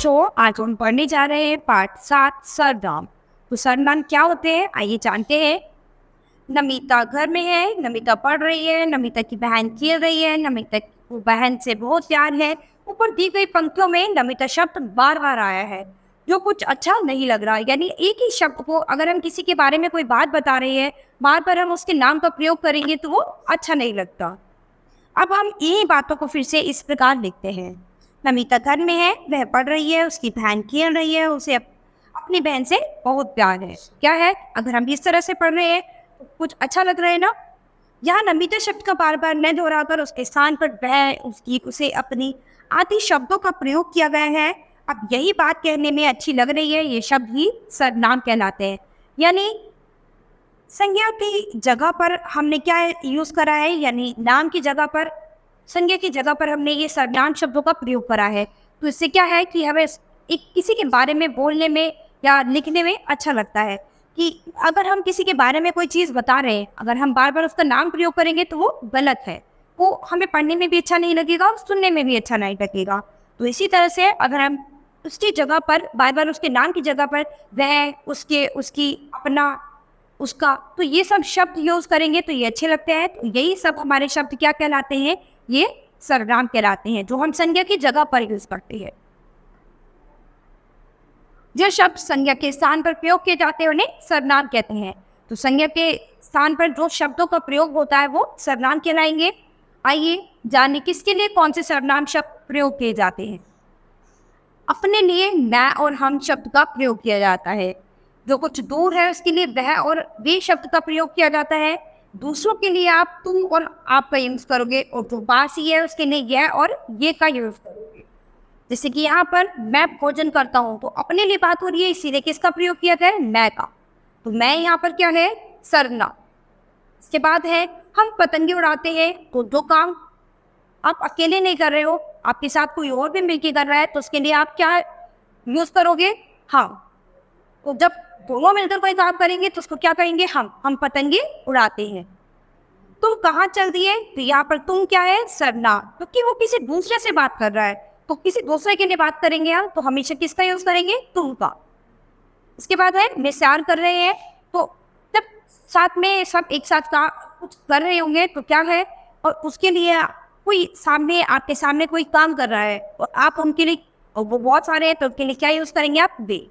बच्चों, आज हम पढ़ने जा रहे हैं पाठ 7 सर्वनाम। तो सर्वनाम क्या होते हैं आइए जानते हैं। नमिता घर में है, नमिता पढ़ रही है, नमिता की बहन खेल रही है, नमिता को बहन से बहुत प्यार है। ऊपर दी गई पंक्तियों में नमिता शब्द बार बार आया है जो कुछ अच्छा नहीं लग रहा। यानी एक ही शब्द को अगर हम किसी के बारे में कोई बात बता रहे हैं, बार बार हम उसके नाम का प्रयोग करेंगे तो वो अच्छा नहीं लगता। अब हम इन्हीं बातों को फिर से इस प्रकार लिखते हैं। नमिता घर में है, वह पढ़ रही है, उसकी बहन खेल रही है, उसे अपनी बहन से बहुत प्यार है। क्या है, अगर हम इस तरह से पढ़ रहे हैं तो कुछ अच्छा लग रहा है ना। यहाँ नमिता शब्द का बार बार न दोहराकर उसके स्थान पर वह, उसकी, उसे, अपनी आदि शब्दों का प्रयोग किया गया है। अब यही बात कहने में अच्छी लग रही है, ये शब्द ही सर्वनाम कहलाते हैं। यानी संज्ञा की जगह पर हमने क्या यूज करा है, यानी नाम की जगह पर, संज्ञा की जगह पर हमने ये सर्वनाम शब्दों का प्रयोग करा है। तो इससे क्या है कि हमें एक किसी के बारे में बोलने में या लिखने में अच्छा लगता है कि अगर हम किसी के बारे में कोई चीज़ बता रहे हैं, अगर हम बार बार उसका नाम प्रयोग करेंगे तो वो गलत है, वो हमें पढ़ने में भी अच्छा नहीं लगेगा और सुनने में भी अच्छा नहीं लगेगा। तो इसी तरह से अगर हम उसकी जगह पर बार बार उसके नाम की जगह पर वह, उसके, उसकी, अपना, उसका, तो ये सब शब्द यूज करेंगे तो ये अच्छे लगते हैं। तो यही सब हमारे शब्द क्या कहलाते हैं, ये सर्वनाम कहलाते हैं, जो हम संज्ञा की जगह पर यूज करते हैं। जो शब्द संज्ञा के स्थान पर प्रयोग किए जाते हैं उन्हें सर्वनाम कहते हैं। तो संज्ञा के स्थान पर जो शब्दों का प्रयोग होता है वो सर्वनाम कहलाएंगे। आइए जाने किसके लिए कौन से सर्वनाम शब्द प्रयोग किए जाते हैं। अपने लिए मैं और हम शब्द का प्रयोग किया जाता है। जो कुछ दूर है उसके लिए वह और वे शब्द का प्रयोग किया जाता है। दूसरों के लिए आप, तुम और आप का यूज करोगे, और जो पास ही है उसके लिए यह और ये का यूज करोगे। जैसे कि यहाँ पर मैं भोजन करता हूँ, तो अपने लिए बात हो रही है, इसीलिए किसका प्रयोग किया गया है, मैं का। तो मैं यहाँ पर क्या है, सर्वनाम। इसके बाद है हम पतंगे उड़ाते हैं, तो जो काम आप अकेले नहीं कर रहे हो, आपके साथ कोई और भी मिलकर कर रहा है, तो उसके लिए आप क्या यूज करोगे, हाँ। तो जब दोनों मिलकर कोई काम करेंगे तो उसको क्या कहेंगे, हम पतंगे उड़ाते हैं। तुम कहाँ चल दिए, तो यहाँ पर तुम क्या है, सर्वनाम, क्योंकि वो किसी दूसरे से बात कर रहा है, तो किसी दूसरे के लिए बात करेंगे हम, तो हमेशा किसका यूज करेंगे, तुम का। इसके बाद है मिसाल कर रहे हैं, तो जब साथ में सब एक साथ का कुछ कर रहे होंगे तो क्या है, और उसके लिए कोई सामने, आपके सामने कोई काम कर रहा है और आप उनके लिए, और वो बहुत सारे हैं, तो उनके लिए क्या यूज करेंगे आप, वे।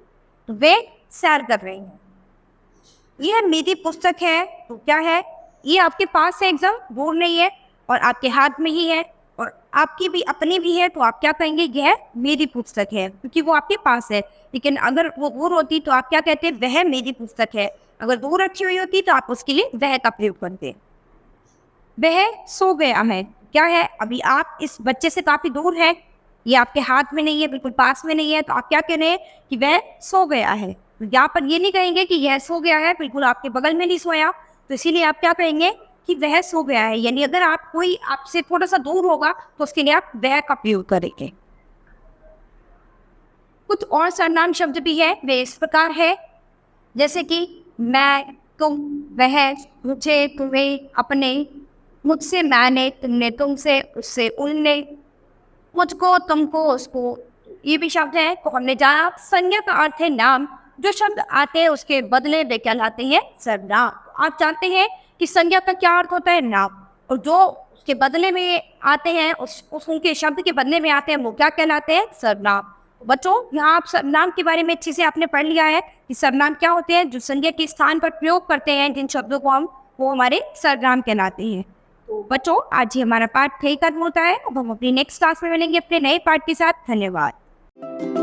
तो वे सैर कर रहे हैं। यह मेरी पुस्तक है, तो क्या है, ये आपके पास है, एकदम दूर नहीं है और आपके हाथ में ही है, और आपकी भी अपनी भी है, तो आप क्या कहेंगे, यह मेरी पुस्तक है, क्योंकि वो आपके पास है। लेकिन अगर वो दूर होती तो आप क्या कहते, वह मेरी पुस्तक है। अगर दूर रखी हुई होती तो आप उसके लिए वह का प्रयोग करते। वह सो गया है, क्या है, अभी आप इस बच्चे से काफी दूर है, ये आपके हाथ में नहीं है, बिल्कुल पास में नहीं है, तो आप क्या कह रहे हैं कि वह सो गया है। तो यहाँ पर ये नहीं कहेंगे कि यह सो गया है, बिल्कुल आपके बगल में नहीं सोया, तो इसीलिए आप क्या कहेंगे कि वह सो गया है। यानी अगर आप, कोई आपसे थोड़ा सा दूर होगा तो उसके लिए आप वह का प्रयोग करेंगे। कुछ और सर्वनाम शब्द भी है, वे इस प्रकार है, जैसे कि मैं, तुम, वह, मुझे, तुम्हें, अपने, मुझसे, मैंने, तुमने, तुमसे, उससे, उनने, मुझको, तुमको, उसको। ये भी शब्द है। तो हमने जाना संज्ञा का अर्थ है नाम, जो शब्द आते हैं उसके बदले वे कहलाते हैं सर्वनाम। आप जानते हैं कि संज्ञा का क्या अर्थ होता है, नाम, और जो उसके बदले में आते हैं, उनके शब्द के बदले में आते हैं, वो क्या कहलाते हैं, सर्वनाम। बच्चों, यहाँ आप सर्वनाम के बारे में अच्छे से आपने पढ़ लिया है कि सर्वनाम क्या होते हैं, जो संज्ञा के स्थान पर प्रयोग करते हैं जिन शब्दों को हम, वो हमारे सर्वनाम कहलाते हैं। तो बच्चों, आज ही हमारा पाठ यही खत्म होता है। अब हम अपनी नेक्स्ट क्लास में मिलेंगे अपने नए पाठ के साथ। धन्यवाद।